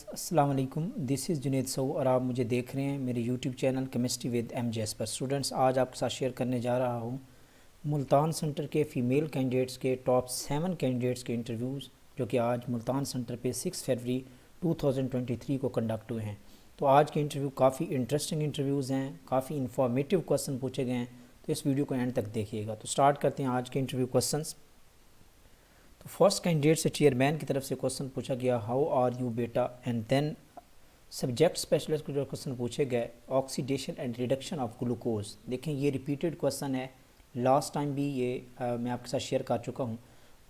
अस्सलाम वालेकुम। This is Junaid सऊ और आप मुझे देख रहे हैं मेरे YouTube channel chemistry with MJS पर। स्टूडेंट्स, आज आपके साथ शेयर करने जा रहा हूँ मुल्तान सेंटर के फ़ीमेल कैंडिडेट्स के टॉप 7 कैंडिडेट्स के इंटरव्यूज़ जो कि आज मुल्तान सेंटर पे 6 फरवरी 2023 को कंडक्ट हुए हैं। तो आज के इंटरव्यू काफ़ी इंटरेस्टिंग इंटरव्यूज़ हैं, काफ़ी इंफॉर्मेटिव क्वेश्चन पूछे गए हैं, तो इस वीडियो को एंड तक देखिएगा। तो स्टार्ट करते हैं आज के इंटरव्यू क्वेश्चंस। तो फर्स्ट कैंडिडेट से चेयरमैन की तरफ से क्वेश्चन पूछा गया, हाउ आर यू बेटा, एंड देन सब्जेक्ट स्पेशलिस्ट को जो क्वेश्चन पूछे गए, oxidation and reduction of glucose. देखें ये रिपीटेड क्वेश्चन है, लास्ट टाइम भी ये मैं आपके साथ शेयर कर चुका हूँ।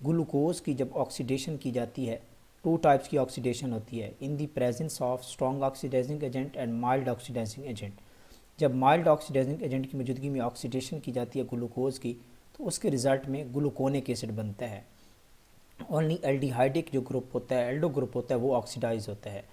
ग्लूकोज की जब ऑक्सीडेशन की जाती है, 2 टाइप्स की ऑक्सीडेशन होती है, in the presence of strong oxidising agent and mild oxidising agent. जब माइल्ड ऑक्सीडाइजिंग एजेंट की मौजूदगी में ऑक्सीडेशन की जाती है ग्लूकोज की, तो उसके रिज़ल्ट में ग्लूकोनिक एसिड बनता है। ओनली एल्डिहाइडिक जो ग्रुप होता है, एल्डो ग्रुप होता है, वो ऑक्सीडाइज होता है।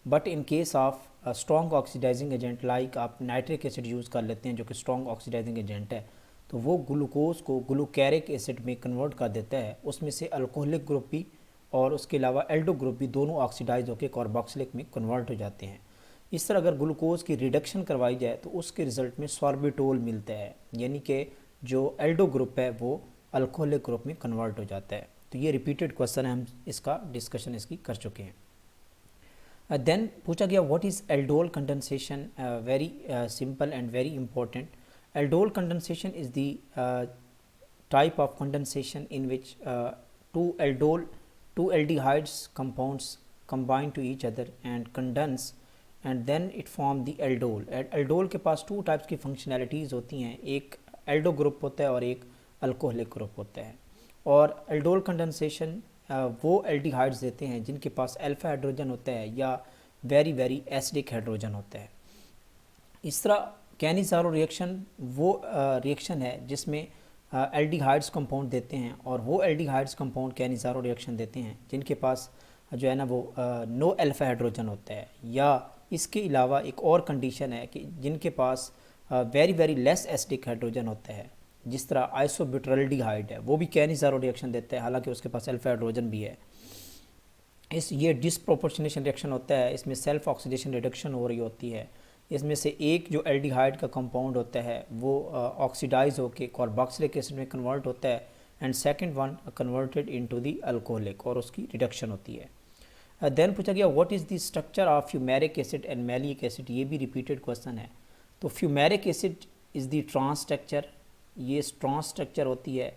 But in case of strong oxidising agent like आप नाइट्रिक एसिड यूज़ कर लेते हैं जो कि स्ट्रॉन्ग ऑक्सीडाइजिंग एजेंट है, तो वो ग्लूकोज को ग्लूकैरिक एसिड में कन्वर्ट कर देता है। उसमें से अल्कोहलिक ग्रुप भी और उसके अलावा एल्डो ग्रुप भी दोनों ऑक्सीडाइज होकर कार्बोक्सिलिक में कन्वर्ट हो जाते हैं। इस तरह अगर ग्लूकोज की रिडक्शन करवाई जाए तो उसके रिज़ल्ट में सॉर्बिटोल मिलता है, यानी कि जो एल्डो ग्रुप है वो अल्कोहलिक ग्रुप में कन्वर्ट हो जाता है। तो ये रिपीटेड क्वेश्चन है, हम इसका डिस्कशन इसकी कर चुके हैं। देन पूछा गया what is aldol condensation, very simple and very important. Aldol condensation is the type of condensation in which two aldehydes compounds combine to each other and condense and then it form the aldol. aldol के पास 2 types की functionalities होती हैं, एक Aldo group होता है और एक alcoholic group होता है। और एल्डोल कंडेंसेशन वो एल्डिहाइड्स देते हैं जिनके पास अल्फा हाइड्रोजन होता है या वेरी वेरी एसिडिक हाइड्रोजन होता है। इस तरह कैनिज़ारो रिएक्शन वो रिएक्शन है जिसमें एल्डिहाइड्स कंपाउंड देते हैं और वो एल्डिहाइड्स कंपाउंड कैनिज़ारो रिएक्शन देते हैं जिनके पास जो है ना वो नो अल्फा हाइड्रोजन होता है। या इसके अलावा एक और कंडीशन है कि जिनके पास very very less acidic hydrogen होता है, जिस तरह आइसोब्यूटाल्डिहाइड है, वो भी कैनिज़ारो रिएक्शन देता है, हालांकि उसके पास अल्फा हाइड्रोजन भी है। ये डिसप्रोपोर्शनेशन रिएक्शन होता है, इसमें सेल्फ ऑक्सीडेशन रिडक्शन हो रही होती है। इसमें से एक जो एल्डिहाइड का कंपाउंड होता है वो ऑक्सीडाइज होकर कार्बोक्सिलिक एसिड में कन्वर्ट होता है and second one converted into the alcoholic और उसकी रिडक्शन होती है। देन पूछा गया what is the structure of fumaric acid and malic acid. ये भी रिपीटेड क्वेश्चन है। तो fumaric acid is the trans structure, ये ट्रांस स्ट्रक्चर होती है।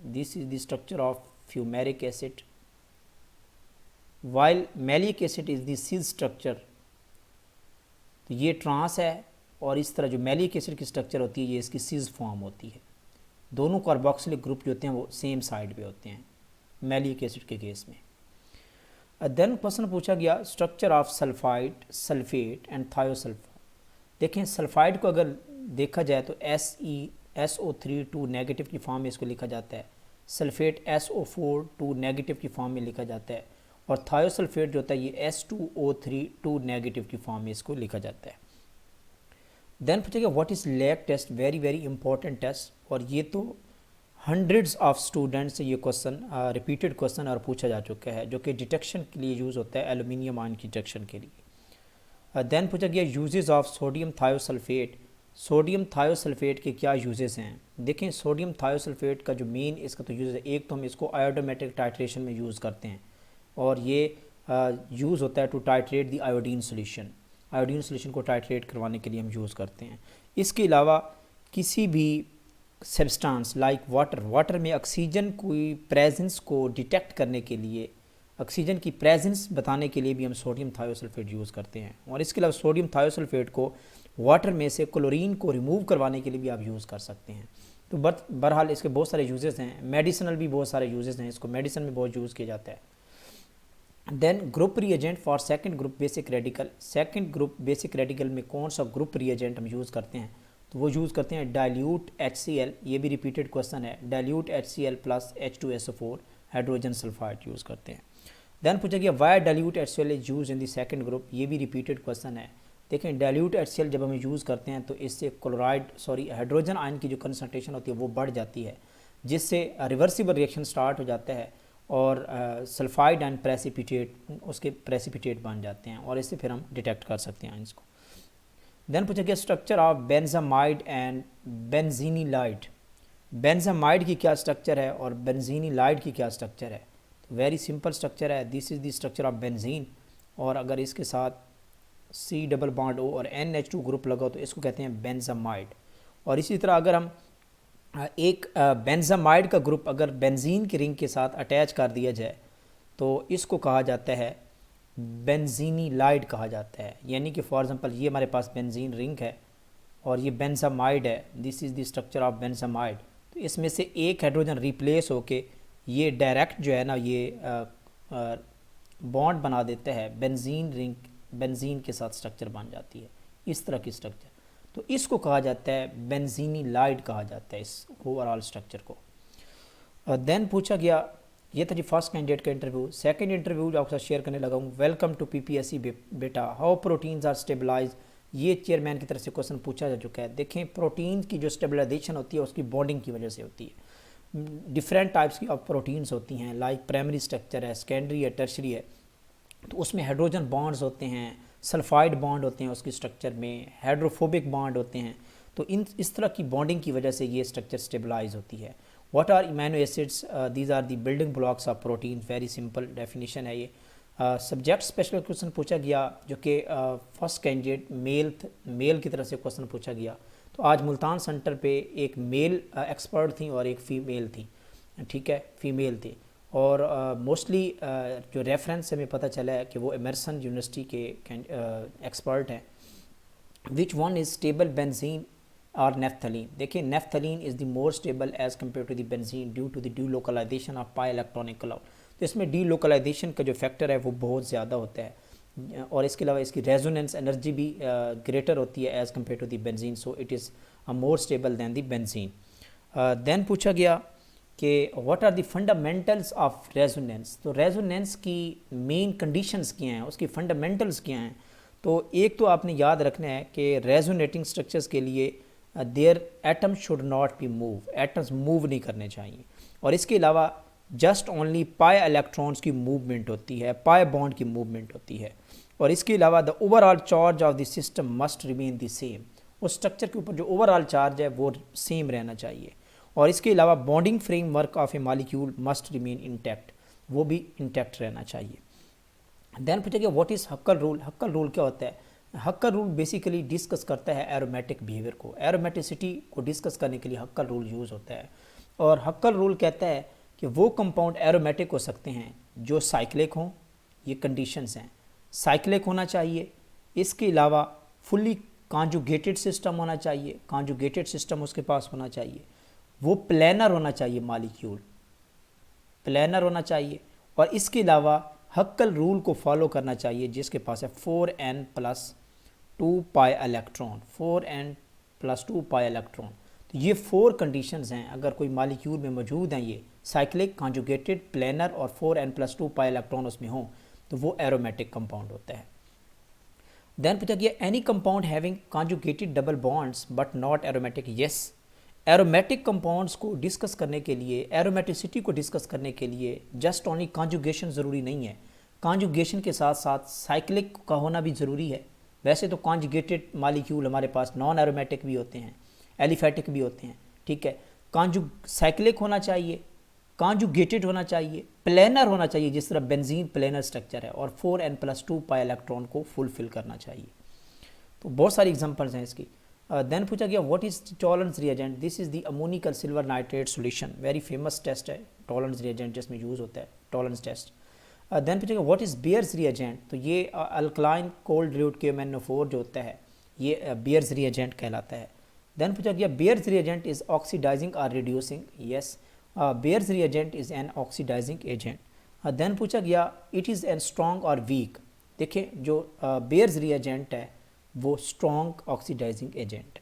This is the structure of fumaric acid, while malic acid is the cis structure. तो ये trans है और इस तरह जो मैलिक एसिड की स्ट्रक्चर होती है ये इसकी सिस फॉर्म होती है। दोनों कार्बोक्सिलिक ग्रुप जो होते हैं वो सेम साइड पे होते हैं मैलिक एसिड के केस में। देन क्वेश्चन पूछा गया structure of sulphide, sulphate and thiosulphide. देखें सल्फाइड को अगर देखा जाए तो SeSO3 2 नेगेटिव की फॉर्म में इसको लिखा जाता है, सल्फेट SO4 2 नेगेटिव की फॉर्म में लिखा जाता है और थायोसल्फेट जो होता है ये S2O3 2 नेगेटिव की फॉर्म में इसको लिखा जाता है। देन पूछेगा what is lac test, very very important test, और ये तो हंड्रेड्स ऑफ स्टूडेंट्स से ये क्वेश्चन रिपीटेड क्वेश्चन और पूछा जा चुका है, जो कि डिटेक्शन के लिए यूज़ होता है, एल्यूमिनियम आयन की डिटेक्शन के लिए। देन पूछा गया uses of sodium thiosulphate. Sodium thiosulphate के क्या यूजेस हैं। देखें सोडियम थायोसल्फेट का जो मेन इसका तो यूज़ है, एक तो हम इसको आयोडोमेट्रिक टाइट्रेशन में यूज़ करते हैं और ये यूज़ होता है to titrate the iodine solution. Iodine solution को टाइट्रेट करवाने के लिए हम यूज़ करते हैं। इसके अलावा किसी भी सब्सटेंस लाइक वाटर में ऑक्सीजन की प्रेजेंस को डिटेक्ट करने के लिए, ऑक्सीजन की प्रेजेंस बताने के लिए भी हम सोडियम थायोसल्फेट यूज़ करते हैं। और इसके अलावा सोडियम थायोसल्फेट को वाटर में से क्लोरीन को रिमूव करवाने के लिए भी आप यूज़ कर सकते हैं। तो बहरहाल इसके बहुत सारे यूजेस हैं, मेडिसिनल भी बहुत सारे यूजेस हैं, इसको मेडिसिन में बहुत यूज़ किया जाता है। Then group reagent for second group basic radical. Second group basic radical में कौन सा ग्रुप रिएजेंट हम यूज़ करते हैं, तो वो यूज़ करते हैं डाइल्यूट HCl। ये भी रिपीटेड क्वेश्चन है, dilute HCl plus H2SO4 hydrogen sulphide use करते हैं। देन पूछा गया why dilute HCl is use in the second group. ये भी रिपीटेड क्वेश्चन है। देखें डाइल्यूट HCl जब हम यूज़ करते हैं तो इससे हाइड्रोजन आयन की जो कंसनट्रेशन होती है वो बढ़ जाती है, जिससे रिवर्सिबल रिएक्शन स्टार्ट हो जाता है और सल्फाइड एंड प्रेसिपिटेट उसके प्रेसिपिटेट बन जाते हैं और इससे फिर हम डिटेक्ट कर सकते हैं इसको। देन पूछा गया structure of benzamide and benzanilide. Benzamide की क्या स्ट्रक्चर है और बेंजीनीलाइड की क्या स्ट्रक्चर है? तो वेरी सिंपल स्ट्रक्चर है, this is the structure of benzene, और अगर इसके साथ C डबल बॉन्ड O और NH2 ग्रुप लगा तो इसको कहते हैं बेंजामाइड। और इसी तरह अगर हम एक बेंजामाइड का ग्रुप अगर बेंजीन की रिंग के साथ अटैच कर दिया जाए तो इसको कहा जाता है बेंजीनीलाइड कहा जाता है। यानी कि फॉर एग्जांपल ये हमारे पास बेंजीन रिंग है और ये बेंजामाइड है, this is the structure of benzamide. तो इसमें से एक हाइड्रोजन रिप्लेस होके ये डायरेक्ट जो है ना ये बॉन्ड बना देता है बेंजीन रिंग, बेंजीन के साथ स्ट्रक्चर बन जाती है इस तरह की स्ट्रक्चर। तो इसको कहा जाता है बेंजीनीलाइड कहा जाता है इस ओवरऑल स्ट्रक्चर को। देन पूछा गया, ये था जी फर्स्ट कैंडिडेट का इंटरव्यू। सेकंड इंटरव्यू जो आपके साथ शेयर करने लगा हूँ, वेलकम टू PPSC बेटा, हाउ प्रोटीन्स आर स्टेबलाइज। ये चेयरमैन की तरफ से क्वेश्चन पूछा जा चुका है। देखें प्रोटीन की जो स्टेबलाइजेशन होती है उसकी बॉन्डिंग की वजह से होती है। डिफरेंट टाइप्स की ऑफ प्रोटीन्स होती हैं, लाइक प्राइमरी स्ट्रक्चर है, सेकेंडरी है, टर्शरी है। तो उसमें हाइड्रोजन बॉन्ड्स होते हैं, सल्फाइड बॉन्ड होते हैं उसकी स्ट्रक्चर में, हाइड्रोफोबिक बॉन्ड होते हैं। तो इस तरह की बॉन्डिंग की वजह से ये स्ट्रक्चर स्टेबलाइज होती है। What are imino acids? These are the building blocks of protein. Very simple definition है ये। सब्जेक्ट स्पेशल क्वेश्चन पूछा गया जो कि फर्स्ट कैंडिडेट मेल की तरफ से क्वेश्चन पूछा गया। तो आज मुल्तान सेंटर पे एक मेल एक्सपर्ट थी और एक फ़ीमेल थी, ठीक है, फीमेल थी। और मोस्टली जो रेफरेंस हमें पता चला है कि वो एमर्सन यूनिवर्सिटी के एक्सपर्ट हैं। Which one is stable benzene और नेफ्थलीन? देखिए naphthalene is the more stable as compare to the benzene due to the delocalisation of pi electronic cloud. तो इसमें डीलोकलाइजेशन का जो फैक्टर है वो बहुत ज़्यादा होता है और इसके अलावा इसकी रेजोनेंस एनर्जी भी ग्रेटर होती है as compare to the benzene, so it is more stable than the benzene. Then पूछा गया कि what are the fundamentals of resonance. तो रेजोनेंस की मेन कंडीशंस क्या हैं, उसकी फंडामेंटल्स क्या हैं? तो एक तो आपने याद रखना है कि रेजोनेटिंग स्ट्रक्चर्स के लिए their atom should not be move, atoms move नहीं करने चाहिए। और इसके अलावा जस्ट ओनली पाई इलेक्ट्रॉन्स की मूवमेंट होती है, पाई बॉन्ड की मूवमेंट होती है। और इसके अलावा the overall charge of the system must remain the same. उस स्ट्रक्चर के ऊपर जो ओवरऑल चार्ज है वो सेम रहना चाहिए। और इसके अलावा bonding framework of A molecule must remain intact, वो भी इंटैक्ट रहना चाहिए। देन पूछा गया व्हाट इज़ हक्कल रूल। हक्कल रूल क्या होता है? हक्कल रूल बेसिकली डिस्कस करता है एरोमेटिक बिहेवियर को, एरोमेटिसिटी को डिस्कस करने के लिए हक्कल रूल यूज़ होता है। और हक्कल रूल कहता है कि वो कंपाउंड एरोमेटिक हो सकते हैं जो साइक्लिक हों, ये कंडीशंस हैं, साइक्लिक होना चाहिए। इसके अलावा फुल्ली कॉन्जुगेटेड सिस्टम होना चाहिए, कॉन्जुगेटेड सिस्टम उसके पास होना चाहिए। वो प्लानर होना चाहिए, मॉलिक्यूल प्लानर होना चाहिए। और इसके अलावा हक्कल रूल को फॉलो करना चाहिए जिसके पास है 4n+2 pi electron, 4n+2 pi electron. तो ये 4 कंडीशंस हैं, अगर कोई मॉलिक्यूल में मौजूद हैं ये साइक्लिक, कॉन्जुगेटेड, प्लानर और 4n+2 पाई इलेक्ट्रॉन उसमें हों तो वो एरोमेटिक कंपाउंड होता है। देन पूछा गया any compound having conjugated double bonds but not aromatic. Yes, aromatic compounds को डिस्कस करने के लिए, एरोमेटिसिटी को डिस्कस करने के लिए जस्ट ओनली कॉन्जुगेशन ज़रूरी नहीं है, कॉन्जुगेशन के साथ साथ साइक्लिक का होना भी ज़रूरी है। वैसे तो कॉन्जुगेटेड मॉलिक्यूल हमारे पास नॉन एरोमेटिक भी होते हैं, एलिफेटिक भी होते हैं, ठीक है। साइक्लिक होना चाहिए, कॉन्जुगेटेड होना चाहिए, प्लानर होना चाहिए जिस तरह बेंजीन प्लानर स्ट्रक्चर है, और 4n+2 पाई इलेक्ट्रॉन को फुलफिल करना चाहिए। तो बहुत सारी एग्जांपल्स हैं इसकी। देन पूछा गया what is Tollens reagent. This is the ammoniacal silver nitrate solution, very famous test है टॉलरेंस रिएजेंट जिसमें यूज़ होता है टॉलरेंस टेस्ट। देन पूछा गया व्हाट इज़ बियर्स रिएजेंट। तो ये अल्कलाइन कोल्ड ड्रिल्ड KMnO4 जो होता है ये बियर्स रिएजेंट कहलाता है। देन पूछा गया बियर्स रिएजेंट इज़ ऑक्सीडाइजिंग और reducing. Yes, Baeyer's reagent is an oxidising agent. Then पूछा गया इट इज़ एन स्ट्रॉन्ग और वीक। देखिए जो बियर्स रिएजेंट है वो स्ट्रॉन्ग ऑक्सीडाइजिंग एजेंट।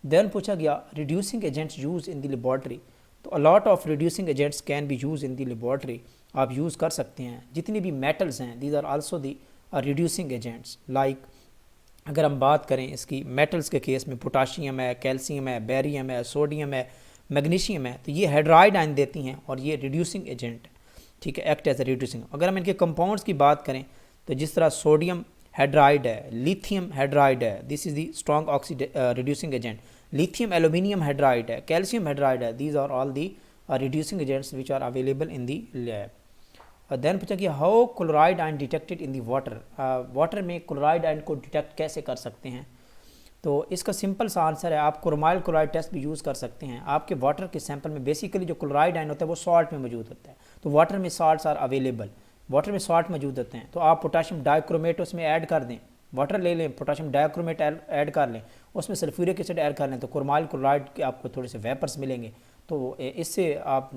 देन पूछा गया reducing agents use in the laboratory. तो a lot of reducing agents can be use in the laboratory, आप यूज़ कर सकते हैं। जितनी भी मेटल्स हैं these are also the reducing agents. Like अगर हम बात करें इसकी मेटल्स के केस में पोटाशियम है, कैल्शियम है, बेरियम है, सोडियम है, मैग्नीशियम है, तो ये हाइड्राइड आयन देती हैं और ये रिड्यूसिंग एजेंट है। ठीक है, एक्ट एज ए रिड्यूसिंग। अगर हम इनके कंपाउंड्स की बात करें तो जिस तरह सोडियम हाइड्राइड है, लिथियम हाइड्राइड है, this is the strong reducing agent. Lithium aluminium hydride है, कैल्शियम हाइड्राइड है, these are all the reducing agents which are available in the lab. Then पूछा कि how chloride ion detected in the water, water में chloride ion को detect कैसे कर सकते हैं। तो इसका सिंपल सा आंसर है, आप क्रोमाइल क्लोराइड टेस्ट भी यूज़ कर सकते हैं। आपके वाटर के सैंपल में बेसिकली जो क्लोराइड आयन होता है वो सॉल्ट में मौजूद होता है, तो वाटर में साल्ट्स आर अवेलेबल, वाटर में सॉल्ट मौजूद होते हैं। तो आप पोटाशियम डाइक्रोमेट उसमें ऐड कर दें, वाटर ले लें, पोटाशियम डाइक्रोमेट ऐड कर लें, उसमें सल्फ्यूरिक एसिड ऐड कर लें, तो क्रोमाइल क्लोराइड के आपको थोड़े से वेपर्स मिलेंगे। तो इससे आप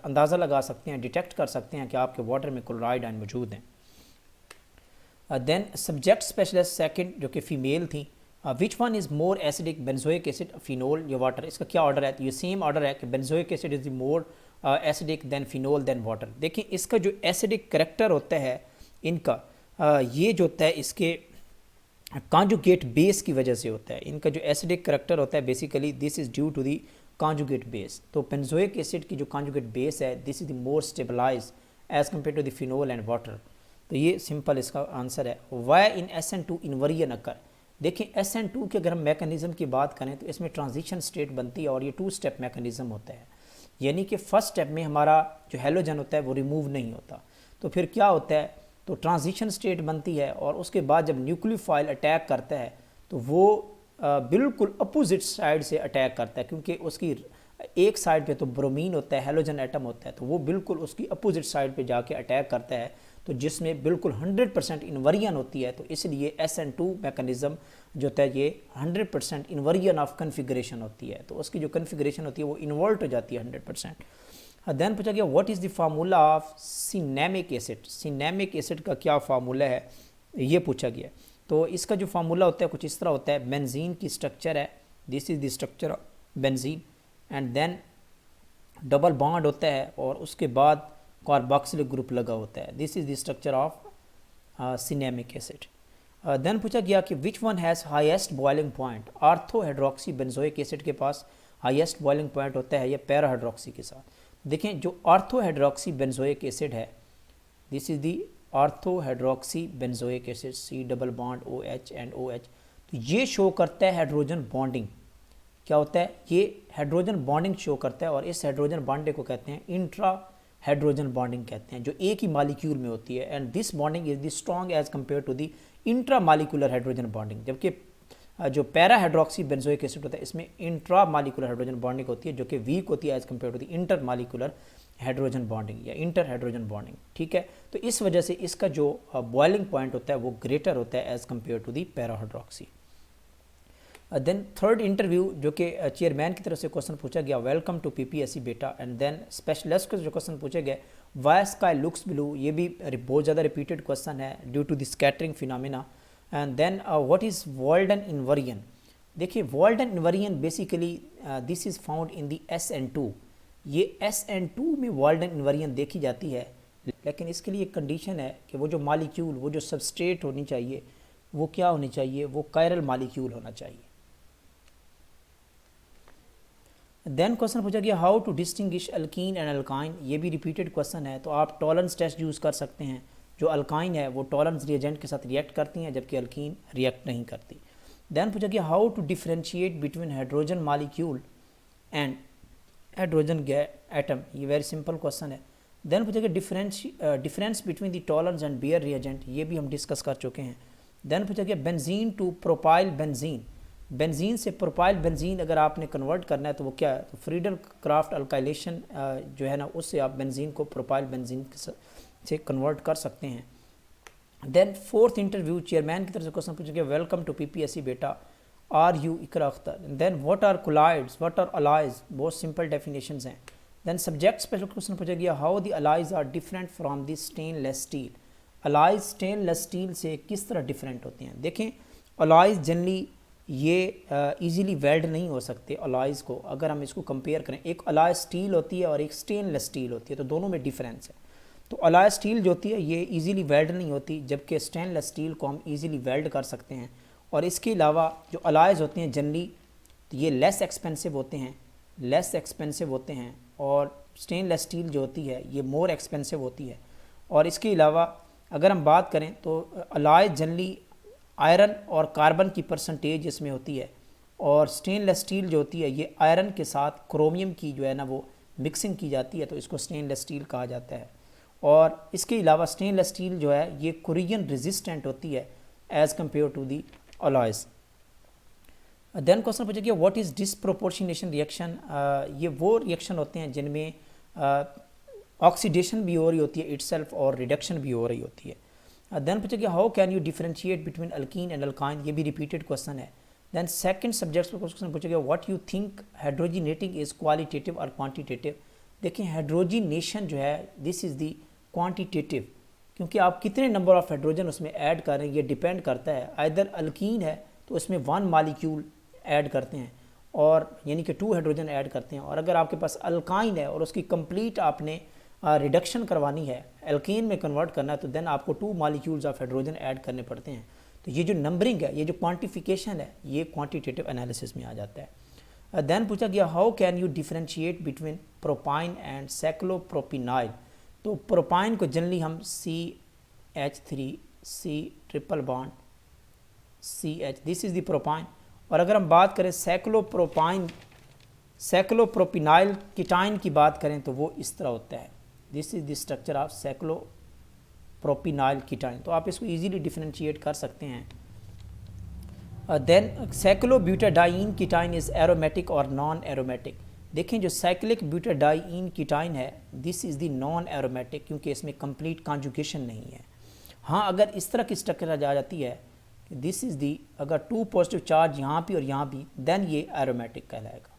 अंदाज़ा लगा सकते हैं, डिटेक्ट कर सकते हैं कि आपके वाटर में क्लोराइड आयन मौजूद हैं। देन सब्जेक्ट स्पेशलिस्ट सेकंड जो कि फ़ीमेल थी, विच one is more acidic, benzoic acid, phenol या वाटर। इसका क्या ऑर्डर है, तो ये सेम ऑर्डर है कि benzoic acid is the more acidic than phenol than water. देखिए इसका जो एसिडिक करेक्टर होता है इनका, ये जो होता है इसके कॉन्जुगेट बेस की वजह से होता है। इनका जो एसिडिक करेक्टर होता है basically this is due to the conjugate base. तो बेंजोइक एसिड की जो कॉन्जुगेट बेस है this is the more stabilise as compare to the phenol and water. तो ये सिंपल इसका आंसर है। Why in SN2 inversion occur. देखिए SN2 के अगर हम मैकेनिज़्म की बात करें तो इसमें ट्रांजिशन स्टेट बनती है और ये 2 स्टेप मैकेनिज़्म होता है, यानी कि फर्स्ट स्टेप में हमारा जो हेलोजन होता है वो रिमूव नहीं होता। तो फिर क्या होता है, तो ट्रांजिशन स्टेट बनती है और उसके बाद जब न्यूक्लियोफाइल अटैक करता है तो वो बिल्कुल अपोजिट साइड से अटैक करता है, क्योंकि उसकी एक साइड पे तो ब्रोमीन होता है, हेलोजन एटम होता है, तो वो बिल्कुल उसकी अपोजिट साइड पे जाके अटैक करता है, तो जिसमें बिल्कुल 100% इन्वर्जन होती है। तो इसलिए SN2 मैकेनिज़्म जो होता है ये 100% इन्वर्जन ऑफ कन्फिग्रेशन होती है, तो उसकी जो कन्फिग्रेशन होती है वो इन्वर्ट हो जाती है 100%। देन पूछा गया what is the formula of cinnamic acid. Cinnamic acid का क्या फार्मूला है ये पूछा गया। तो इसका जो फार्मूला होता है कुछ इस तरह होता है, बेंजीन की स्ट्रक्चर है, this is the structure of benzene, and then double bond होता है और उसके बाद कार्बोक्सिलिक ग्रुप लगा होता है, this is the structure of cinnamic acid. Then पूछा गया कि which one has highest boiling point. Ortho hydroxy benzoic acid के पास हाईएस्ट बॉइलिंग पॉइंट होता है या पैरा हाइड्रोक्सी के साथ। देखें जो आर्थो हाइड्रोक्सी बेंजोइक एसिड है this is the ortho hydroxy benzoic acid, C double bond OH and OH। तो ये शो करता है हाइड्रोजन बॉन्डिंग। क्या होता है, ये हाइड्रोजन बॉन्डिंग शो करता है और इस हाइड्रोजन बॉन्डिंग को कहते हैं इंट्रा हाइड्रोजन बॉन्डिंग कहते हैं, जो एक ही मालिक्यूल में होती है। And this bonding is the strong as compare to the intra molecular hydrogen bonding. जबकि जो पैरा हाइड्रोक्सी बेंजोइक एसिड होता है इसमें इंट्रा मालिकुलर हाइड्रोजन बॉन्डिंग होती है जो कि वीक होती है as compare to the inter molecular hydrogen bonding या इंटर हाइड्रोजन बॉन्डिंग। ठीक है, तो इस वजह से इसका जो बॉइलिंग पॉइंट होता है वो ग्रेटर होता है as compare to the para hydroxy. Then third interview जो कि चेयरमैन की तरफ से क्वेश्चन पूछा गया, वेलकम टू PPSC बेटा। एंड देन स्पेशलिस्ट को जो क्वेश्चन पूछे गए, वाई स्काई लुक्स ब्लू, ये भी बहुत ज़्यादा रिपीटेड क्वेश्चन है due to the scattering phenomena. And then what is Walden inversion. देखिए Walden inversion basically this is found in the SN2। ये SN2 में वॉल्डन इन्वर्जन देखी जाती है, लेकिन इसके लिए एक कंडीशन है कि वो जो मालिक्यूल, वो जो सबस्ट्रेट होनी चाहिए वो क्या होनी चाहिए, वो कायरल मालिक्यूल होना चाहिए। देन क्वेश्चन पूछा गया how to distinguish alkene and alkyne. ये भी रिपीटेड क्वेश्चन है, तो आप टॉलरेंस टेस्ट यूज़ कर सकते हैं। जो अल्काइन है वो टॉलरेंस रिएजेंट के साथ रिएक्ट करती हैं जबकि अल्कीन रिएक्ट नहीं करती। देन पूछा गया how to differentiate between hydrogen molecule and hydrogen atom. ये वेरी सिंपल क्वेश्चन है। देन पूछा गया difference between the Tollens and Baeyer reagent, ये भी हम डिस्कस कर चुके हैं। देन पूछा गया benzene to propyl benzene. Benzene से प्रोपाइल बेंजीन अगर आपने कन्वर्ट करना है तो वो क्या है, तो फ्रीडल क्राफ्ट अल्काइलेशन जो है ना उससे आप बेंजीन को प्रोपाइल बेंजीन से कन्वर्ट कर सकते हैं। देन फोर्थ इंटरव्यू चेयरमैन की तरफ से क्वेश्चन पूछा गया, वेलकम टू PPSC बेटा, are you Iqra Akhtar. Then what are colloids, what are alloys, बहुत सिंपल डेफिनेशंस हैं। देन सब्जेक्ट स्पेशल क्वेश्चन पूछा गया, how the alloys are different from the stainless steel. Alloys stainless steel से किस तरह डिफरेंट होते हैं। देखें अलाइज जनरली ये इजीली वेल्ड नहीं हो सकते। अलाइज को अगर हम इसको कंपेयर करें, एक अलाय स्टील होती है और एक स्टेनलेस स्टील होती है, तो दोनों में डिफरेंस है। तो अलाय स्टील जो होती है ये इजीली वेल्ड नहीं होती, जबकि स्टेनलेस स्टील को हम इजीली वेल्ड कर सकते हैं। और इसके अलावा जो अलाइज होते हैं जनरली तो ये लेस एक्सपेंसिव होते हैं, लेस एक्सपेंसिव होते हैं और स्टेनलेस स्टील जो होती है ये मोर एक्सपेंसिव होती है। और इसके अलावा अगर हम बात करें तो अलॉय जनरली आयरन और कार्बन की परसेंटेज इसमें होती है, और स्टेनलेस स्टील जो होती है ये आयरन के साथ क्रोमियम की जो है ना वो मिक्सिंग की जाती है, तो इसको स्टेनलेस स्टील कहा जाता है। और इसके अलावा स्टेनलेस स्टील जो है ये कोरिजन रेजिस्टेंट होती है as compare to the alloys. Then question पूछा कि व्हाट इज़ डिसप्रोपोर्शनेशन रिएक्शन। ये वो रिएक्शन होते हैं जिनमें ऑक्सीडेशन भी हो रही होती है इटसेल्फ और रिडक्शन भी हो रही होती है। देन पूछा कि how can you differentiate between alkene and alkyne, ये भी रिपीटेड क्वेश्चन है। देन सेकंड सब्जेक्ट पर क्वेश्चन पूछा गया what you think hydrogenating is qualitative और क्वांटिटेटिव। देखिए हाइड्रोजिनेशन जो है दिस इज़ दी क्वांटिटेटिव, क्योंकि आप कितने नंबर ऑफ हाइड्रोजन उसमें ऐड कर रहे हैं ये डिपेंड करता है। आइदर अल्कीन है तो उसमें 1 मॉलिक्यूल ऐड करते हैं और यानी कि 2 हाइड्रोजन ऐड करते हैं, और अगर आपके पास अल्काइन है और उसकी कंप्लीट आपने रिडक्शन करवानी है, एल्कीन में कन्वर्ट करना है, तो देन आपको 2 मॉलिक्यूल्स ऑफ हाइड्रोजन ऐड करने पड़ते हैं। तो ये जो नंबरिंग है, ये जो क्वांटिफिकेशन है, ये क्वांटिटेटिव एनालिसिस में आ जाता है। देन पूछा गया how can you differentiate between propyne and cyclopropenyl. तो प्रोपाइन को जनरली हम CH3C triple bond CH, this is the propyne. और अगर हम बात करें साइक्लोप्रोपिनाइल कीटाइन की बात करें तो वो इस तरह होता है, this is the structure of cyclopropenyl ketene. तो आप इसको इजीली डिफरेंशिएट कर सकते हैं। Then cyclobutadiene ketene is aromatic और नॉन एरोमेटिक। देखें जो साइक्लिक ब्यूटाडाइन कीटाइन है this is the non aromatic, क्योंकि इसमें कंप्लीट कॉन्जुगेशन नहीं है। हाँ, अगर इस तरह की स्ट्रक्चर आ जाती है दिस इज़ दी, अगर 2 पॉजिटिव चार्ज यहाँ भी और यहाँ भी, देन ये एरोमेटिक कहलाएगा,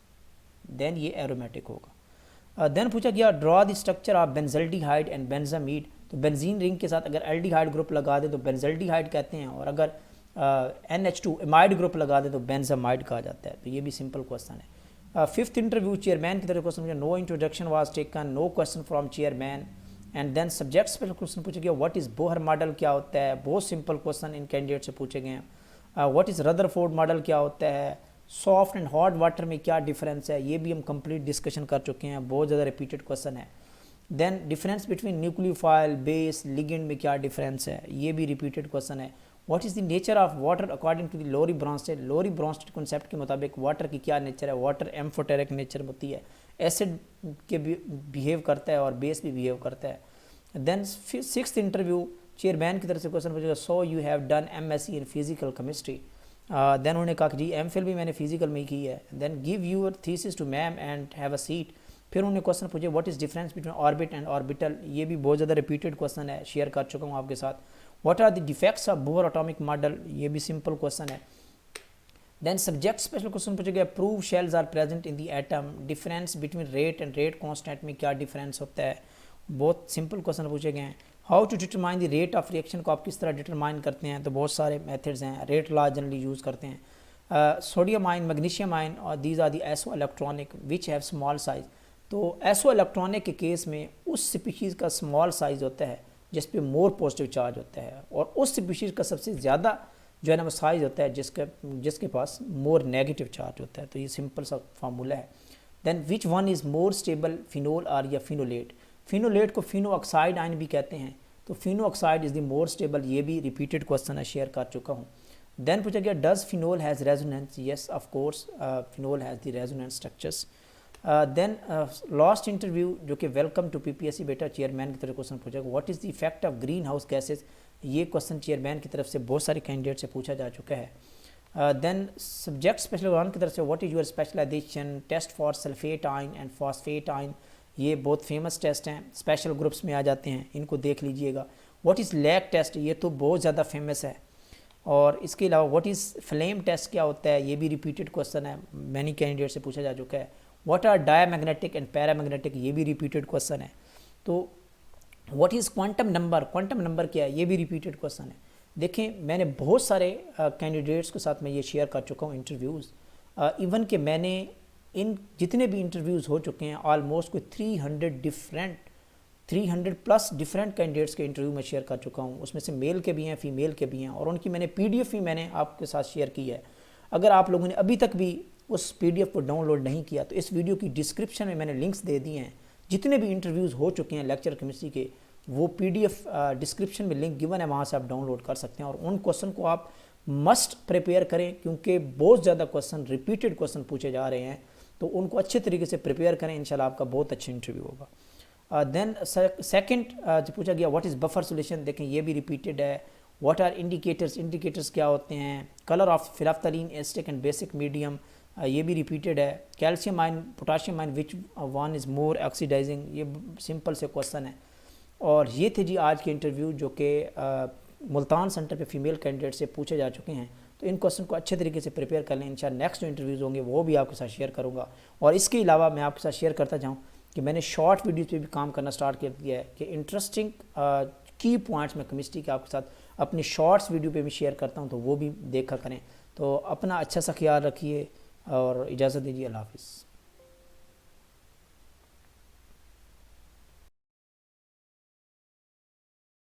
देन ये एरोमेटिक होगा। देन पूछा गया draw the structure of benzaldehyde and benzamide. तो बेंजीन रिंग के साथ अगर एल्डिहाइड ग्रुप लगा दे तो बेंजल्डिहाइड कहते हैं, और अगर NH2 एमाइड ग्रुप लगा दे तो बेंजामाइड कहा जाता है। तो ये भी सिंपल क्वेश्चन है। फिफ्थ इंटरव्यू चेयरमैन की तरफ क्वेश्चन पूछा, no introduction was taken, no question from chairman. And then subjects पर क्वेश्चन पूछा गया व्हाट इज़ बोहर मॉडल क्या होता है, बहुत सिंपल क्वेश्चन इन कैंडिडेट से पूछे गए हैं। व्हाट इज़ रदरफोर्ड मॉडल क्या होता है, सॉफ्ट एंड हॉट वाटर में क्या डिफरेंस है, ये भी हम कंप्लीट डिस्कशन कर चुके हैं, बहुत ज़्यादा रिपीटेड क्वेश्चन है। Then difference between nucleophile base ligand में क्या डिफरेंस है, ये भी रिपीटेड क्वेश्चन है। What is the nature of water according to the Lowry Bronsted, Lowry Bronsted concept के मुताबिक वाटर की क्या नेचर है, वाटर एम्फोटेरिक नेचर होती है, एसिड के भी बिहेव करता है और बेस भी बिहेव करता है। देन सिक्स्थ इंटरव्यू चेयरमैन की तरफ से क्वेश्चन पूछेगा, so you have done MSc in physical chemistry. Then उन्होंने कहा कि जी MPhil भी मैंने फिजिकल में ही की है। Then give your thesis to ma'am and have a seat. फिर उन्होंने क्वेश्चन पूछे what is difference between orbit and orbital, ये भी बहुत ज़्यादा रिपीटेड क्वेश्चन है, शेयर कर चुका हूँ आपके साथ। What are the defects of Bohr atomic model, ये भी सिंपल क्वेश्चन है। देन सब्जेक्ट स्पेशल क्वेश्चन पूछा गया prove shells are present in the atom, difference between rate and rate constant में क्या डिफरेंस होता है, बहुत सिंपल क्वेश्चन पूछे गए हैं। How to determine the rate of reaction को आप किस तरह डिटरमाइन करते हैं, तो बहुत सारे मेथड्स हैं, रेट लॉ जनरली यूज़ करते हैं। सोडियम आयन, मैग्नीशियम आयन और दीज आर दी एसो electronic which have small size. तो एसो इलेक्ट्रॉनिक के केस में उस स्पीशीज़ का स्मॉल साइज़ होता है जिस पे मोर पॉजिटिव चार्ज होता है, और उस स्पीशीज़ का सबसे ज़्यादा जो है ना वो साइज़ होता है जिसके पास मोर नेगेटिव चार्ज होता है। तो ये सिंपल सा फार्मूला है। Then which one is more stable, phenol और या फिनोलेट। फिनोलेट को फिनो ऑक्साइड आयन भी कहते हैं, तो Fino oxide is the more stable, ये भी रिपीटेड क्वेश्चन है, शेयर कर चुका हूँ। देन पूछा गया does phenol has resonance, yes of course phenol has the resonance structures. Then last interview जो कि वेलकम टू PPSC बेटा चेयरमैन की तरफ क्वेश्चन पूछा what is the effect of green house gases, ये क्वेश्चन चेयरमैन की तरफ से बहुत सारे कैंडिडेट से पूछा जा चुका है। देन सब्जेक्ट स्पेशल वन की तरफ से what is your specialization, test for sulphate ion and phosphate ion, ये बहुत फेमस टेस्ट हैं, स्पेशल ग्रुप्स में आ जाते हैं, इनको देख लीजिएगा। व्हाट इज़ लैक टेस्ट, ये तो बहुत ज़्यादा फेमस है। और इसके अलावा व्हाट इज़ फ्लेम टेस्ट क्या होता है, ये भी रिपीटेड क्वेश्चन है, मैनी कैंडिडेट से पूछा जा चुका है। What are diamagnetic and paramagnetic, ये भी रिपीटेड क्वेश्चन है। तो what is quantum number, quantum number क्या है, ये भी रिपीटेड क्वेश्चन है। देखें मैंने बहुत सारे कैंडिडेट्स के साथ मैं ये शेयर कर चुका हूँ इंटरव्यूज़, इवन कि मैंने इन जितने भी इंटरव्यूज़ हो चुके हैं ऑलमोस्ट कोई 300 प्लस डिफरेंट कैंडिडेट्स के इंटरव्यू में शेयर कर चुका हूँ, उसमें से मेल के भी हैं फीमेल के भी हैं, और उनकी मैंने PDF भी मैंने आपके साथ शेयर की है। अगर आप लोगों ने अभी तक भी उस PDF को डाउनलोड नहीं किया तो इस वीडियो की डिस्क्रिप्शन में मैंने लिंक्स दे दिए हैं। जितने भी इंटरव्यूज़ हो चुके हैं लेक्चर केमिस्ट्री के, वो PDF डिस्क्रिप्शन में लिंक गिवन है, वहाँ से आप डाउनलोड कर सकते हैं और उन क्वेश्चन को आप मस्ट प्रिपेयर करें, क्योंकि बहुत ज़्यादा क्वेश्चन, रिपीटेड क्वेश्चन पूछे जा रहे हैं, तो उनको अच्छे तरीके से प्रिपेयर करें। इंशाल्लाह आपका बहुत अच्छा इंटरव्यू होगा। देन सेकंड जो पूछा गया व्हाट इज़ बफर सॉल्यूशन, देखें ये भी रिपीटेड है। व्हाट आर इंडिकेटर्स, इंडिकेटर्स क्या होते हैं। Colour of phenolphthalein acidic and basic medium, ये भी रिपीटेड है। Calcium ion, potassium ion, which one is more oxidising, ये सिंपल से क्वेश्चन है। और ये थे जी आज के इंटरव्यू जो कि मुल्तान सेंटर पे फीमेल कैंडिडेट से पूछे जा चुके हैं। तो इन क्वेश्चन को अच्छे तरीके से प्रिपेयर कर लें। इंशाल्लाह नेक्स्ट जो इंटरव्यूज़ होंगे वो भी आपके साथ शेयर करूँगा। और इसके अलावा मैं आपके साथ शेयर करता जाऊँ कि मैंने शॉर्ट वीडियोज़ पे भी काम करना स्टार्ट कर दिया है कि इंटरेस्टिंग की पॉइंट्स में केमिस्ट्री के आपके साथ अपनी शॉर्ट्स वीडियो पे भी शेयर करता हूँ, तो वो भी देखा करें। तो अपना अच्छा सा ख्याल रखिए और इजाज़त दीजिए। अल्लाह हाफ़िज़।